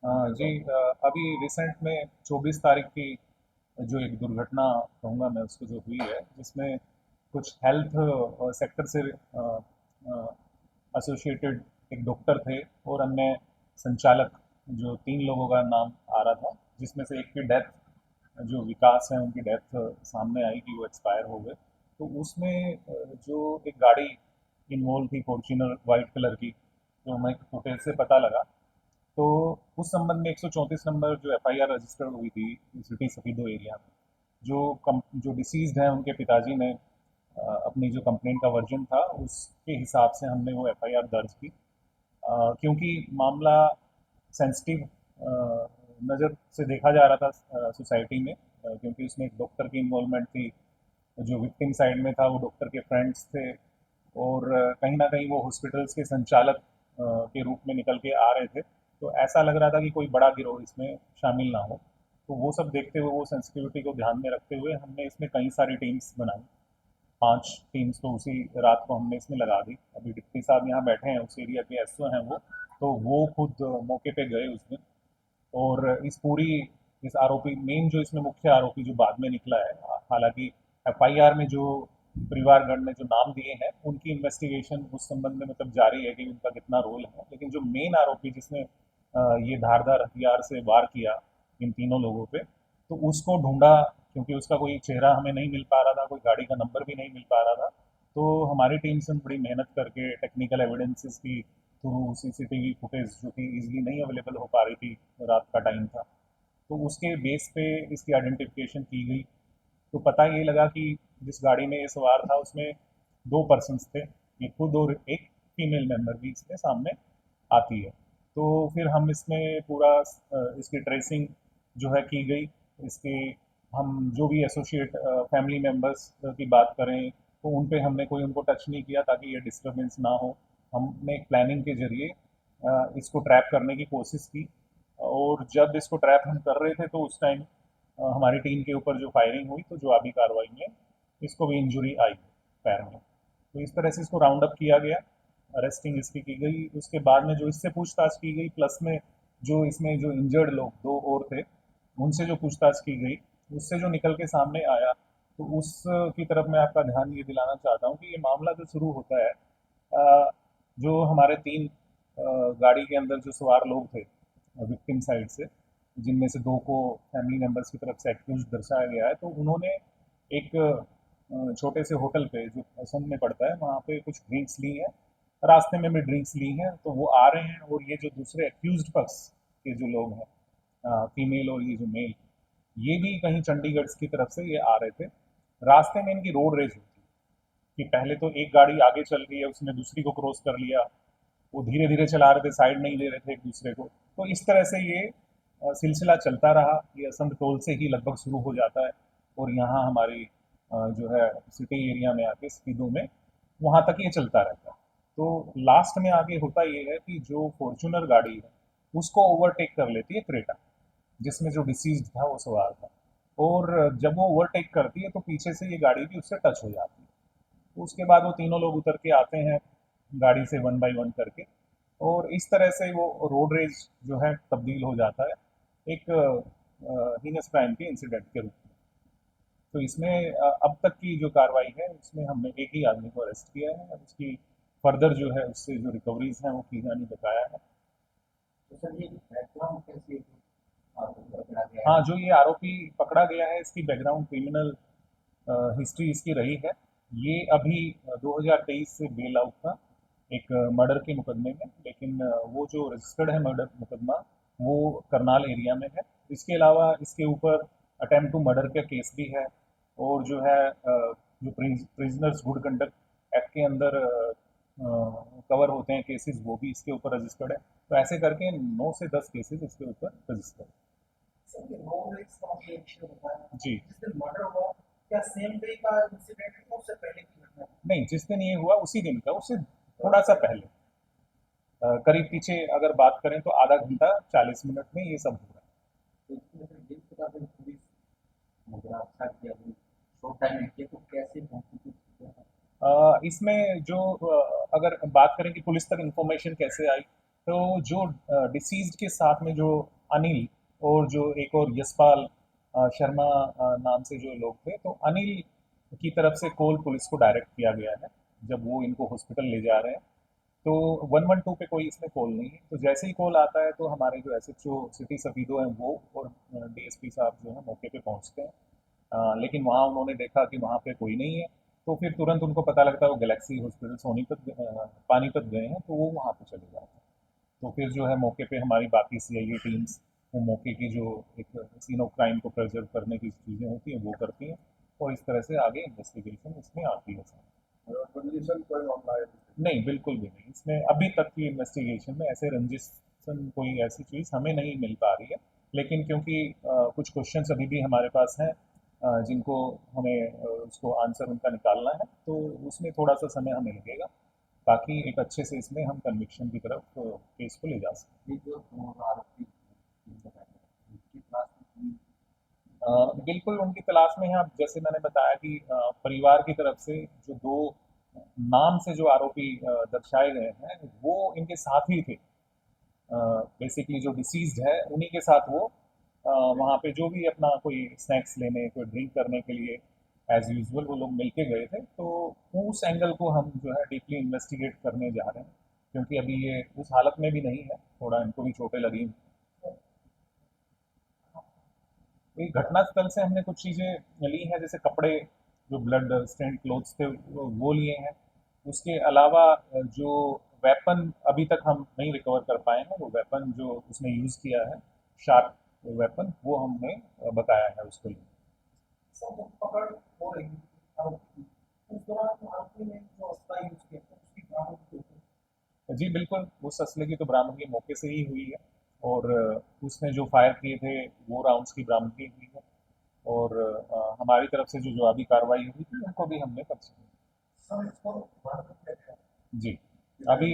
जी, अभी रिसेंट में 24 तारीख की जो एक दुर्घटना कहूँगा मैं उसको जो हुई है, जिसमें कुछ हेल्थ सेक्टर से एसोसिएटेड एक डॉक्टर थे और अन्य संचालक, जो 3 लोगों का नाम आ रहा था, जिसमें से एक की डेथ, जो विकास है उनकी डेथ सामने आई कि वो एक्सपायर हो गए। तो उसमें जो एक गाड़ी इन्वॉल्व थी, फॉर्च्यूनर वाइट कलर की, जो हमें फुटेज से पता लगा। तो उस संबंध में 134 नंबर जो एफआईआर रजिस्टर्ड हुई थी सिटी सफीदो एरिया में, जो डिसीज्ड हैं उनके पिताजी ने अपनी जो कंप्लेंट का वर्जन था उसके हिसाब से हमने वो एफआईआर दर्ज की। क्योंकि मामला सेंसिटिव नज़र से देखा जा रहा था सोसाइटी में, क्योंकि उसमें एक डॉक्टर की इन्वॉल्वमेंट थी, जो विक्टिम साइड में था वो डॉक्टर के फ्रेंड्स थे, और कहीं ना कहीं वो हॉस्पिटल्स के संचालक के रूप में निकल के आ रहे थे। तो ऐसा लग रहा था कि कोई बड़ा गिरोह इसमें शामिल ना हो। तो वो सब देखते हुए, वो सेंसिटिविटी को ध्यान में रखते हुए हमने इसमें कई सारी टीम्स बनाई। 5 टीम्स तो उसी रात को हमने इसमें लगा दी। अभी डिप्टी साहब यहाँ बैठे हैं, उस एरिया के एसओ हैं वो, तो वो खुद मौके पे गए उस दिन। और इस आरोपी, मेन जो इसमें मुख्य आरोपी जो बाद में निकला है, हालांकि एफआईआर में जो परिवारगण ने जो नाम दिए हैं उनकी इन्वेस्टिगेशन उस संबंध में मतलब जारी है कि उनका कितना रोल है, लेकिन जो मेन आरोपी जिसने ये धारदार हथियार से वार किया इन तीनों लोगों पे, तो उसको ढूंढा। क्योंकि उसका कोई चेहरा हमें नहीं मिल पा रहा था, कोई गाड़ी का नंबर भी नहीं मिल पा रहा था। तो हमारी टीम से बड़ी मेहनत करके टेक्निकल एविडेंसेस की थ्रू, सीसीटीवी फुटेज जो कि इजीली नहीं अवेलेबल हो पा रही थी, रात का टाइम था, तो उसके बेस पे इसकी आइडेंटिफिकेशन की गई। तो पता ये लगा कि जिस गाड़ी में ये सवार था उसमें 2 पर्सन्स थे, ये खुद और एक फीमेल मेंबर भी इसमें सामने आती है। तो फिर हम इसमें पूरा इसकी ट्रेसिंग जो है की गई। इसके हम जो भी एसोसिएट फैमिली मेंबर्स की बात करें, तो उन पे हमने कोई उनको टच नहीं किया ताकि ये डिस्टरबेंस ना हो। हमने एक प्लानिंग के जरिए इसको ट्रैप करने की कोशिश की। और जब इसको ट्रैप हम कर रहे थे तो उस टाइम हमारी टीम के ऊपर जो फायरिंग हुई, तो जवाबी कार्रवाई में इसको भी इंजरी आई पैर में। तो इस तरह से इसको राउंड अप किया गया, अरेस्टिंग इसकी की गई। उसके बाद में जो इससे पूछताछ की गई, प्लस में जो इसमें जो इंजर्ड लोग 2 और थे, उनसे जो पूछताछ की गई, उससे जो निकल के सामने आया, तो उस की तरफ मैं आपका ध्यान ये दिलाना चाहता हूँ कि ये मामला जो शुरू होता है, जो हमारे 3 गाड़ी के अंदर जो सवार लोग थे विक्टिम साइड से, जिनमें से 2 को फैमिली मेंबर्स की तरफ से एक्यूज दर्शाया गया है, तो उन्होंने एक छोटे से होटल पे जो असम में पड़ता है वहाँ पे कुछ ड्रिंक्स ली हैं, रास्ते में भी ड्रिंक्स ली हैं। तो वो आ रहे हैं, और ये जो दूसरे एक्यूज पक्ष के जो लोग हैं, फीमेल और ये जो मेल, ये भी कहीं चंडीगढ़ की तरफ से ये आ रहे थे। रास्ते में इनकी रोड रेज होती है कि पहले तो एक गाड़ी आगे चल रही है, उसने दूसरी को क्रॉस कर लिया, वो धीरे धीरे चला रहे थे, साइड नहीं दे रहे थे एक दूसरे को। तो इस तरह से ये सिलसिला चलता रहा। ये असम टोल से ही लगभग शुरू हो जाता है, और यहाँ हमारी जो है सिटी एरिया में आके स्पीडो में वहाँ तक ये चलता रहता है। तो लास्ट में आगे होता ये है कि जो फॉर्चूनर गाड़ी है उसको ओवरटेक कर लेती है क्रेटा, जिसमें जो डिसीज था वो सवार था। और जब वो ओवरटेक करती है तो पीछे से ये गाड़ी भी उससे टच हो जाती है। तो उसके बाद वो तीनों लोग उतर के आते हैं गाड़ी से, वन बाय वन करके, और इस तरह से वो रोड रेज जो है तब्दील हो जाता है एक हीनस क्राइम के इंसिडेंट के रूप में। तो इसमें अब तक की जो कार्रवाई है उसमें हमने एक ही आदमी को अरेस्ट किया है, और उसकी फर्दर जो है उससे जो रिकवरीज हैं वो की जानी बताया है। तो सर ये बैकग्राउंड कैसे पकड़ा गया हाँ, है? जो ये आरोपी पकड़ा गया है, इसकी बैकग्राउंड क्रिमिनल हिस्ट्री इसकी रही है। ये अभी 2023 से बेल आउट था एक मर्डर के मुकदमे में, लेकिन वो जो रजिस्टर्ड है मर्डर मुकदमा, वो करनाल एरिया में है। इसके अलावा इसके ऊपर अटेम्प्ट टू मर्डर का केस भी है, और जो है जो प्रिजनर्स गुड कंडक्ट एक्ट के अंदर कवर होते हैं केसेस, वो भी इसके ऊपर रजिस्टर्ड है। तो ऐसे करके 9 से 10 केसेस इसके ऊपर रजिस्टर्ड। सर ये रोड रेज का मुझे एक विषय बताया, जी। जिस दिन मर्डर हुआ क्या सेम डे का इंसिडेंट है उससे पहले की घटना है? नहीं, जिस दिन ये हुआ उसी दिन का, उससे थोड़ा सा पहले, करीब पीछे अगर बात करें तो आधा घंटा 40 मिनट में ये सब हो तो इसमें से जिस तरह से पुलिस मुकदमा किया शॉर्ट टाइम में किया तो कैसे पहुंची थी? रहा है। इसमें जो अगर बात करें कि पुलिस तक इंफॉर्मेशन कैसे आई, तो जो डिसीज्ड के साथ में जो अनिल और जो एक और यशपाल शर्मा नाम से जो लोग थे, तो अनिल की तरफ से कॉल पुलिस को डायरेक्ट किया गया है जब वो इनको हॉस्पिटल ले जा रहे हैं। तो 112 पे कोई इसमें कॉल नहीं है। तो जैसे ही कॉल आता है तो हमारे जो एसएचओ सिटी सफीदो हैं वो और डीएसपी साहब जो है मौके पे पहुंचते हैं। लेकिन वहाँ उन्होंने देखा कि वहाँ पे कोई नहीं है, तो फिर तुरंत उनको पता लगता है वो गैलेक्सी हॉस्पिटल सोनीपत पानीपत गए हैं, तो वो वहाँ पे चले जाते हैं। तो फिर जो है मौके पे हमारी बाकी सीआईए टीम्स वो मौके की जो एक सीन ऑफ क्राइम को प्रिजर्व करने की चीज़ें होती हैं वो करती हैं, और इस तरह से आगे इन्वेस्टिगेशन इसमें आती है सर। कंडीशन कोई मामला है? नहीं, बिल्कुल भी नहीं। इसमें अभी तक की इन्वेस्टिगेशन में ऐसे रंजिशन कोई ऐसी चीज़ हमें नहीं मिल पा रही है। लेकिन क्योंकि कुछ क्वेश्चंस अभी भी हमारे पास हैं जिनको हमें उसको आंसर उनका निकालना है, तो उसमें थोड़ा सा समय हमें लगेगा। बाकी एक अच्छे से इसमें हम कन्विक्शन की तरफ केस को ले जा सकते ये जो दो आरोपी बताए उनकी क्लास में हैं। बिल्कुल उनकी तलाश में है। अब जैसे मैंने बताया कि परिवार की तरफ से जो दो नाम से जो आरोपी दर्शाए गए हैं वो इनके साथ ही थे। बेसिकली जो डिसीज्ड है उन्हीं के साथ वो वहाँ पे जो भी अपना कोई स्नैक्स लेने कोई ड्रिंक करने के लिए एज यूजुअल वो लोग मिलके गए थे। तो उस एंगल को हम जो है डीपली इन्वेस्टिगेट करने जा रहे हैं, क्योंकि अभी ये उस हालत में भी नहीं है, थोड़ा इनको भी चोटें लगी हैं। तो ये घटनास्थल से हमने कुछ चीज़ें ली हैं, जैसे कपड़े जो ब्लड स्टेन्ड क्लोथ्स थे वो लिए हैं। उसके अलावा जो वेपन अभी तक हम नहीं रिकवर कर पाए हैं, वो वेपन जो उसने यूज़ किया है शार्प वेपन, वो हमने बताया है उसको लिए। सब पकड़ हो रही थी आरोपी की। उस दौरान आरोपी ने जो अस्त्र यूज किया था उसकी बरामदगी हो गई। जी बिल्कुल, उस असले की तो बरामदगी मौके से ही हुई है, और उसने जो फायर किए थे वो राउंड्स की बरामदगी हुई है, और हमारी तरफ से जो जवाबी कार्रवाई हुई थी उनको भी हमने कर दी। सब इसको भारत में किया। जी, अभी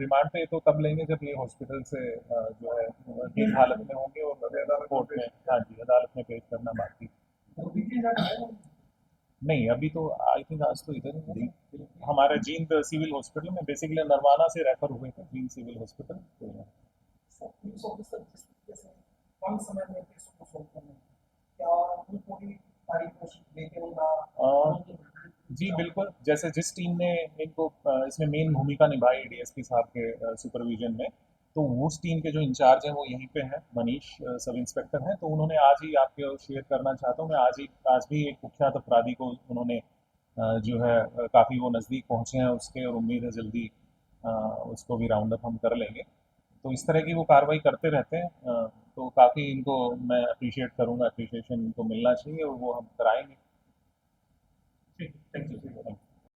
रिमांड पे तो तब लेंगे जब ये हॉस्पिटल से जो है ठीक हालत में होंगे, और कोर्ट में, हाँ जी, अदालत में पेश करना बाकी। वो बीती जाता है। नहीं, अभी तो आई थिंक आज तो इधर ही हमारे जींद सिविल हॉस्पिटल में, बेसिकली नरवाना से रेफर हुए थे जींद सिविल हॉस्पिटल, तो पुलिस ऑफिसर जिस तरीके से कम समय में केसों को सोल्व करने में, क्या उनको पूरी सारी कोशिश देते होगा? जी बिल्कुल, जैसे जिस टीम ने इनको इसमें मेन भूमिका निभाई डीएसपी साहब के सुपरविजन में, तो उस टीम के जो इंचार्ज हैं वो यहीं पे हैं, मनीष सब इंस्पेक्टर हैं। तो उन्होंने आज ही आपके शेयर करना चाहता हूँ मैं, आज भी एक कुख्यात अपराधी को उन्होंने जो है काफ़ी वो नज़दीक पहुँचे हैं उसके, और उम्मीद है जल्दी अ, उसको भी राउंड अप हम कर लेंगे। तो इस तरह की वो कार्रवाई करते रहते हैं। तो काफ़ी इनको मैं अप्रिशिएट करूँगा, अप्रिशिएशन इनको मिलना चाहिए, और वो हम कराएंगे। Thank you.